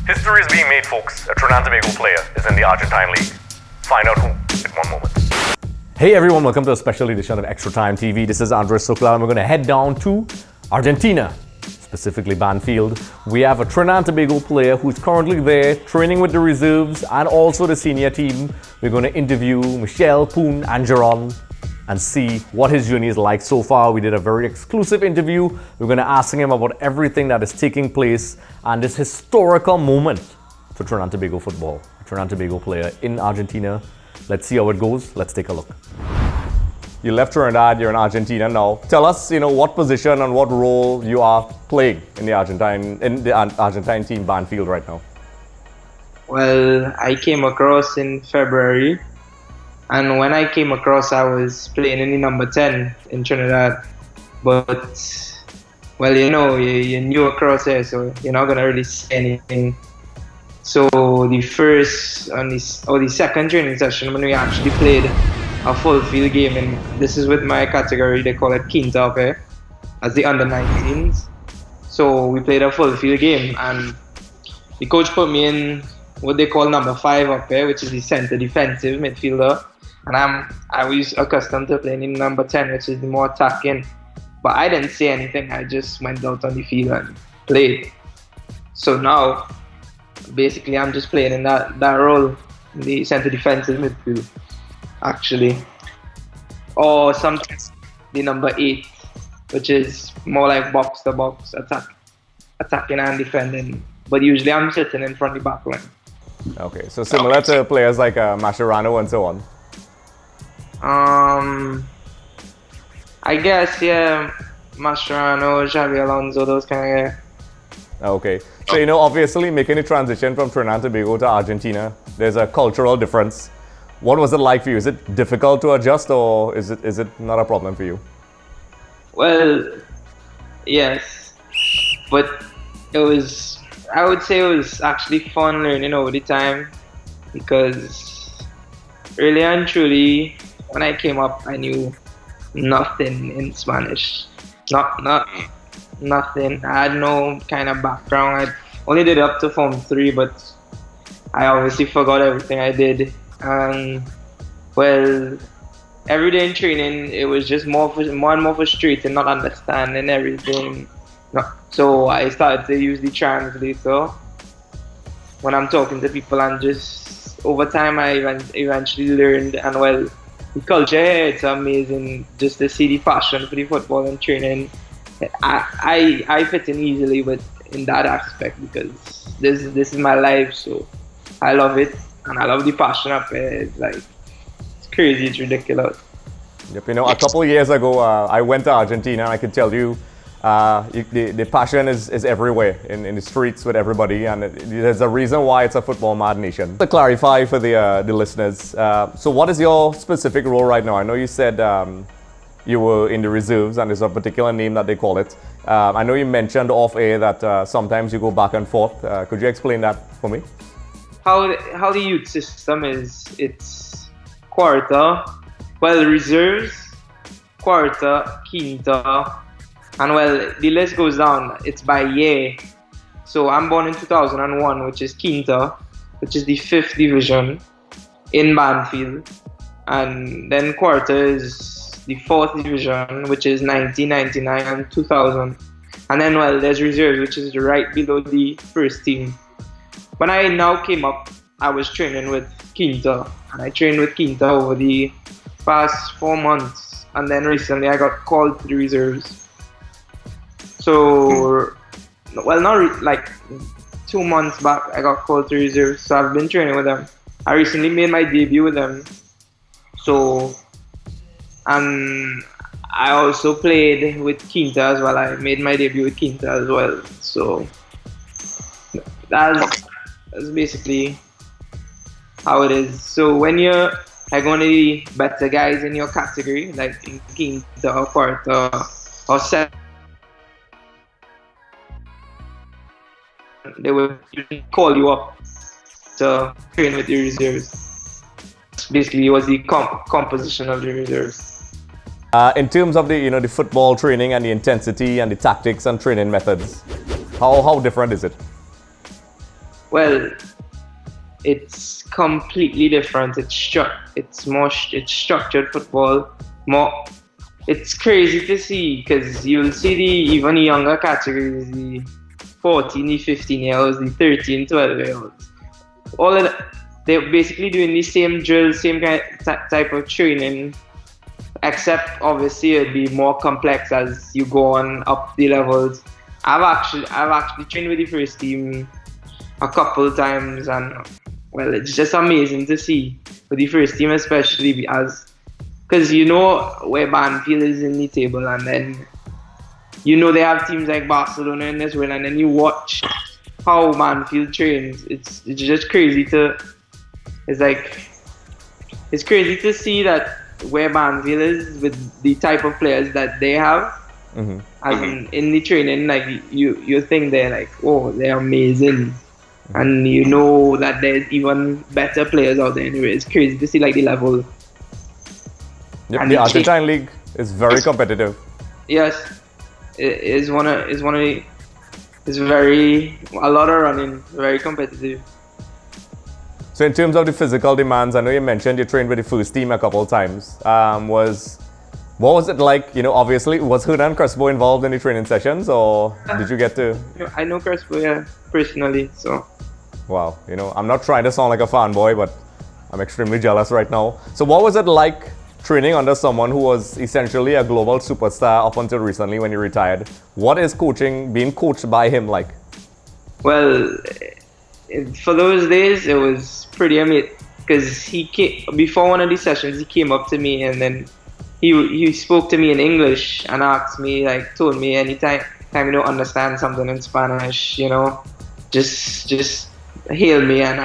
History is being made, folks. A Trinidad and Tobago player is in the Argentine League. Find out who in one moment. Hey everyone, welcome to a special edition of Extra Time TV. This is Andres Sokla and we're going to head down to Argentina, specifically Banfield. We have a Trinidad and Tobago player who's currently there training with the reserves and also the senior team. We're going to interview Michel Poon-Angeron and see what his journey is like so far. We did a very exclusive interview. We're going to ask him about everything that is taking place and this historical moment for Trinidad and Tobago football. A Trinidad and Tobago player in Argentina. Let's see how it goes. Let's take a look. You left Trinidad, you're in Argentina now. Tell us, what position and what role you are playing in the Argentine team Banfield right now. Well, I came across in February, and when I came across, I was playing in the number 10 in Trinidad. But, well, you're new across here, so you're not gonna really say anything. So the second training session when we actually played a full field game, and this is with my category, they call it Quinta up here, as the under-19s. So we played a full field game, and the coach put me in what they call number 5 up here, which is the center defensive midfielder. And I was accustomed to playing in number 10, which is the more attacking. But I didn't say anything, I just went out on the field and played. So now, basically I'm just playing in that role, in the center defensive midfield, actually. Or sometimes the number 8, which is more like box to box, attacking and defending. But usually I'm sitting in front of the back line. Okay, so similar to players like Mascherano and so on. I guess, yeah, Mascherano, Xavi Alonso, those kind of guys. Okay, so obviously making the transition from Trinidad and Tobago to Argentina, there's a cultural difference. What was it like for you? Is it difficult to adjust, or is it not a problem for you? Well, yes, but I would say it was actually fun learning over the time, because really and truly, when I came up, I knew nothing in Spanish. Nothing. I had no kind of background. I only did up to Form 3, but I obviously forgot everything I did. And well, every day in training, it was just more and more frustrating, not understanding everything. So I started to use the translator when I'm talking to people, and just over time I eventually learned. And well, the culture here, it's amazing just to see the passion for the football and training. I fit in easily in that aspect, because this is my life, so I love it, and I love the passion up here. It's crazy, it's ridiculous. Yep, a couple of years ago, I went to Argentina, and I can tell you, the passion is everywhere in the streets with everybody, and there's a reason why it's a football mad nation. To clarify for the listeners, so what is your specific role right now? I know you said you were in the reserves, and there's a particular name that they call it. I know you mentioned off air that sometimes you go back and forth. Could you explain that for me? How the youth system is, it's quarter, well, reserves, quarter, quinta, and well, the list goes down. It's by year. So I'm born in 2001, which is quinta, which is the 5th division in Banfield, and then quarter is the 4th division, which is 1999 and 2000. And then, well, there's reserves, which is right below the first team. When I now came up, I was training with Quinta, and I trained with Quinta over the past 4 months. And then recently I got called to the reserves. So, well, not like 2 months back, I got called to reserves. So I've been training with them. I recently made my debut with them. So, and I also played with Quinta as well. I made my debut with Quinta as well. So that's basically how it is. So when you're like one of the better guys in your category, like in Quinta or Quarta or Seven, they will usually call you up to train with the reserves. Basically, was the composition of the reserves. In terms of the football training and the intensity and the tactics and training methods, how different is it? Well, it's completely different. It's structured football. More, it's crazy to see because you'll see the even younger categories, the 14, the 15-year-olds, the 13, 12-year-olds. All of the, they're basically doing the same drill, same type of training, except obviously it'll be more complex as you go on up the levels. I've actually trained with the first team a couple times, and well, it's just amazing to see with the first team, especially as because you know where Banfield is in the table, and then you know they have teams like Barcelona in this world, and then you watch how Banfield trains. It's just crazy to it's crazy to see that where Banfield is with the type of players that they have. Mm-hmm. And in the training, like you think they're like, oh, they're amazing, and you know that there's even better players out there. Anyway, it's crazy to see like the level. Yep, And the the Argentine league is very competitive. Yes, it is one of the. It's very a lot of running, very competitive. So in terms of the physical demands, I know you mentioned you trained with the first team a couple of times. What was it like? You know, obviously, was Hernan Crespo involved in the training sessions, or did you get to? I know Crespo, personally, so. Wow, you know, I'm not trying to sound like a fanboy, but I'm extremely jealous right now. So what was it like training under someone who was essentially a global superstar up until recently when he retired? What is being coached by him like? Well, for those days, it was pretty amazing because before one of these sessions, he came up to me and then he spoke to me in English and asked me, like, told me anytime you don't understand something in Spanish, you know, just hail me and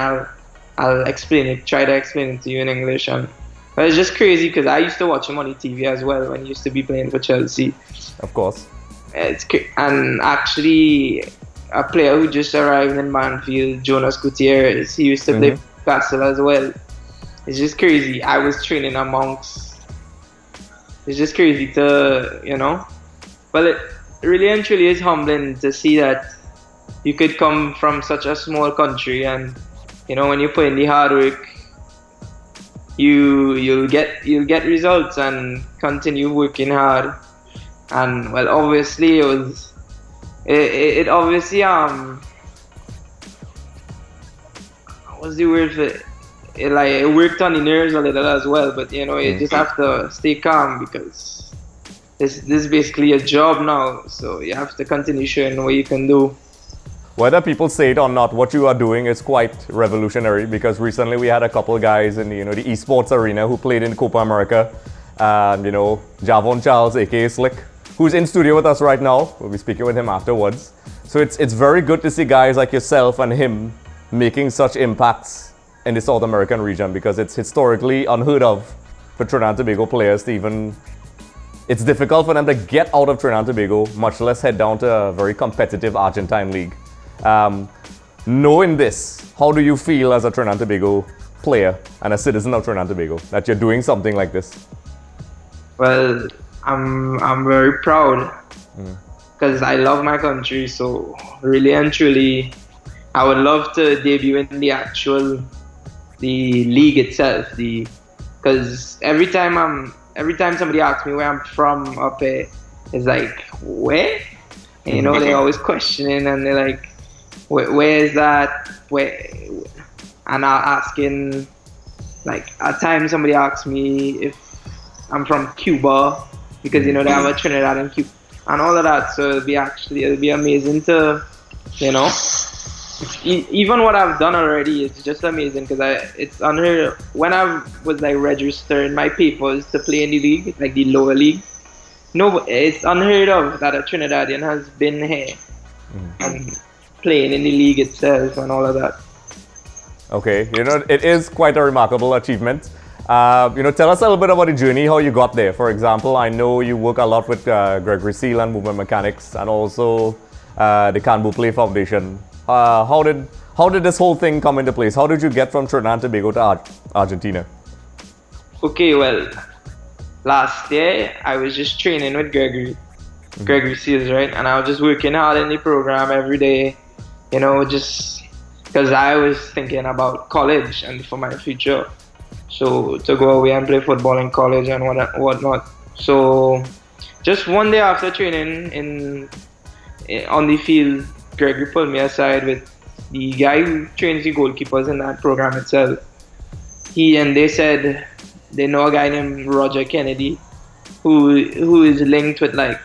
I'll explain it, try to explain it to you in English. And but it's just crazy because I used to watch him on the TV as well when he used to be playing for Chelsea. Of course. And actually, a player who just arrived in Banfield, Jonas Gutierrez, he used to play for Castle as well. It's just crazy. I was training amongst. It's just crazy to, you know. Well, it really and truly is humbling to see that you could come from such a small country, and you know when you put in the hard work, you'll get results and continue working hard. And well, obviously it obviously what's the word for it? It worked on the nerves a little as well, but you know you just have to stay calm because this is basically a job now, so you have to continue showing what you can do. Whether people say it or not, what you are doing is quite revolutionary because recently we had a couple guys in the esports arena who played in Copa America. Javon Charles, aka Slick, who's in studio with us right now. We'll be speaking with him afterwards. So it's very good to see guys like yourself and him making such impacts in the South American region because it's historically unheard of for Trinidad and Tobago players to even. It's difficult for them to get out of Trinidad and Tobago, much less head down to a very competitive Argentine league. Knowing this, how do you feel as a Trinidad and Tobago player and a citizen of Trinidad and Tobago that you're doing something like this? Well, I'm very proud because I love my country. So really and truly, I would love to debut in the league itself. Because every time somebody asks me where I'm from up here, it's like where? And, you know, they're always questioning and they're like, where is that? Where? And I'm asking, like at times somebody asks me if I'm from Cuba because you know they have a Trinidad and Cuba and all of that. So it'll be amazing to, you know, even what I've done already is just amazing because it's unheard of. When I was like registering my papers to play in the league, like the lower league, no, it's unheard of that a Trinidadian has been here and playing in the league itself and all of that. Okay, you know, it is quite a remarkable achievement. Tell us a little bit about the journey, how you got there. For example, I know you work a lot with Gregory Seal and Movement Mechanics and also the Canbu Play Foundation. How did this whole thing come into place? How did you get from Trinidad and Tobago to Argentina? Okay, well, last year I was just training with Gregory Seals, right? And I was just working hard in the program every day, you know, just because I was thinking about college and for my future. So to go away and play football in college and whatnot. So just one day after training on the field, Gregory pulled me aside with the guy who trains the goalkeepers in that program itself. They said they know a guy named Roger Kennedy, who is linked with like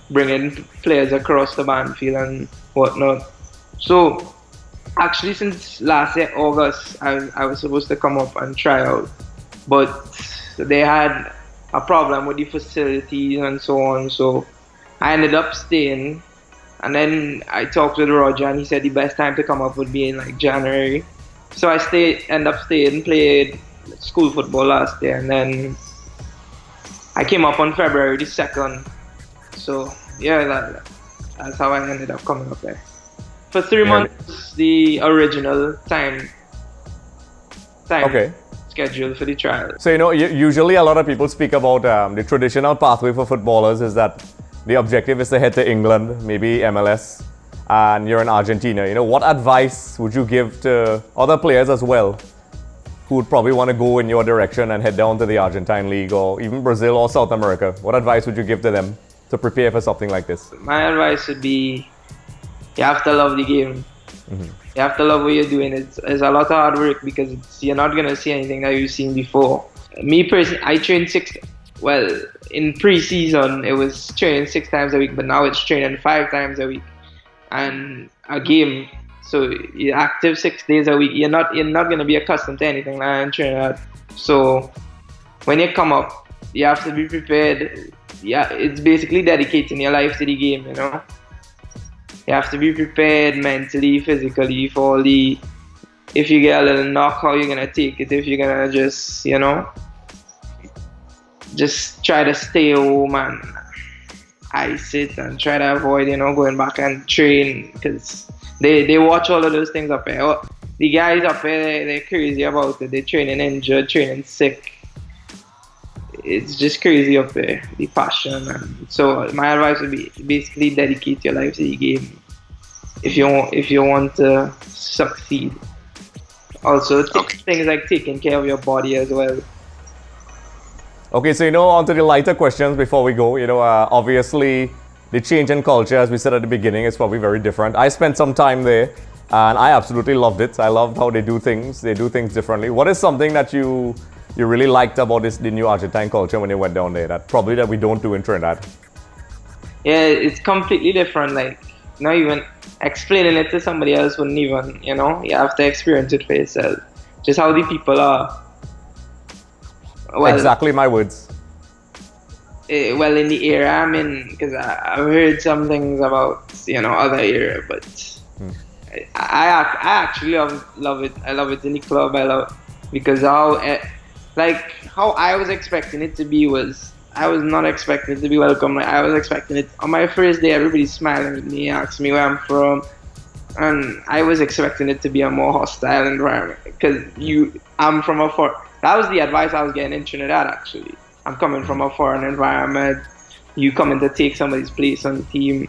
bringing players across the Banfield and whatnot. So actually, since last year August, I was supposed to come up and try out, but they had a problem with the facilities and so on. So I ended up staying, and then I talked with Roger, and he said the best time to come up would be in like January. So I end up staying, played school football last year, and then I came up on February the 2nd. So yeah, that's how I ended up coming up there. For 3 months, the original time schedule for the trial. So usually a lot of people speak about the traditional pathway for footballers is that the objective is to head to England, maybe MLS, and you're in Argentina. What advice would you give to other players as well who would probably want to go in your direction and head down to the Argentine League or even Brazil or South America? What advice would you give to them to prepare for something like this? My advice would be, you have to love the game. Mm-hmm. You have to love what you're doing. It's a lot of hard work because you're not going to see anything that you've seen before. Me personally, I train in pre-season it was training 6 times a week, but now it's training 5 times a week and a game. So you're active 6 days a week. You're not going to be accustomed to anything like that in Trinidad. So when you come up, you have to be prepared. Yeah, it's basically dedicating your life to the game, You have to be prepared mentally, physically for if you get a little knock, how you're gonna take it. If you're gonna just try to stay home and ice it and try to avoid, going back and train, because they watch all of those things up there. The guys up there, they're crazy about it. They're training injured, training sick. It's just crazy up there, the passion. And so my advice would be basically dedicate your life to the game if you want to succeed. Also, things like taking care of your body as well. Okay, so on to the lighter questions before we go. Obviously the change in culture, as we said at the beginning, is probably very different. I spent some time there and I absolutely loved it. I loved how they do things. They do things differently. What is something that you really liked about the new Argentine culture when you went down there that we don't do in Trinidad? Yeah, it's completely different. Like, not even explaining it to somebody else wouldn't even, you have to experience it for yourself. Just how the people are. Well, exactly my words. Well, in the area I'm in, because I've heard some things about, other area, but I actually love it. I love it in the club. I love it because how I was expecting it to be I was not expecting it to be welcome. I was expecting it on my first day, everybody's smiling at me, asking me where I'm from, and I was expecting it to be a more hostile environment because I'm from that was the advice I was getting in Trinidad. Actually, I'm coming from a foreign environment. You coming to take somebody's place on the team,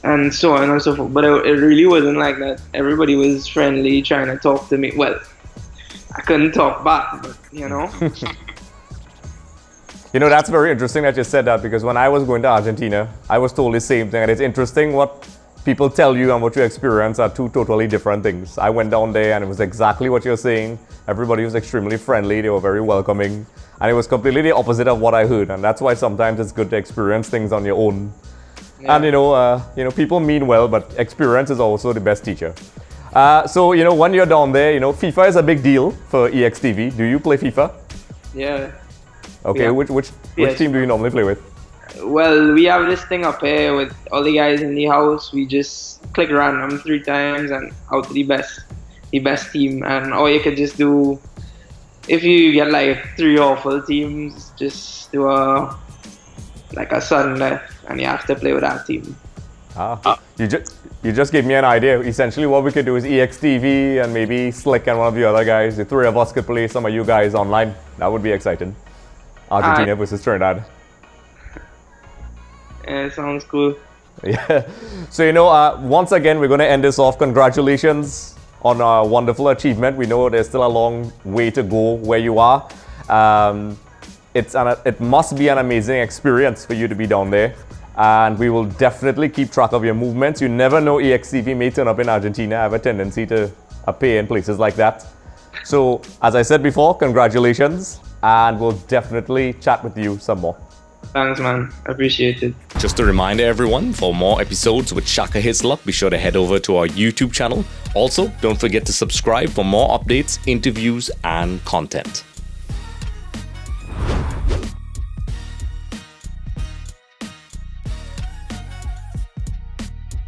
and so on and so forth. But it really wasn't like that. Everybody was friendly, trying to talk to me. Well, I couldn't talk back, but that's very interesting that you said that, because when I was going to Argentina, I was told the same thing. And it's interesting what people tell you and what you experience are two totally different things. I went down there and it was exactly what you're saying. Everybody was extremely friendly. They were very welcoming. And it was completely the opposite of what I heard. And that's why sometimes it's good to experience things on your own. Yeah. And people mean well, but experience is also the best teacher. So when you're down there, FIFA is a big deal for EXTV. Do you play FIFA? Yeah. Okay, which team do you normally play with? Well, we have this thing up here with all the guys in the house. We just click random 3 times and out to the best team. And all you could just do, if you get like 3 awful teams, just do a sudden death, and you have to play with that team. You just gave me an idea. Essentially, what we could do is EXTV and maybe Slick and one of the other guys. The 3 of us could play some of you guys online. That would be exciting. Argentina versus Trinidad. Yeah, sounds cool. Yeah. So once again, we're going to end this off. Congratulations on a wonderful achievement. We know there's still a long way to go where you are. It must be an amazing experience for you to be down there. And we will definitely keep track of your movements. You never know, EXTV may turn up in Argentina. I have a tendency to appear in places like that. So, as I said before, congratulations. And we'll definitely chat with you some more. Thanks, man. Appreciate it. Just a reminder, everyone, for more episodes with Shaka Hislop, be sure to head over to our YouTube channel. Also, don't forget to subscribe for more updates, interviews, and content.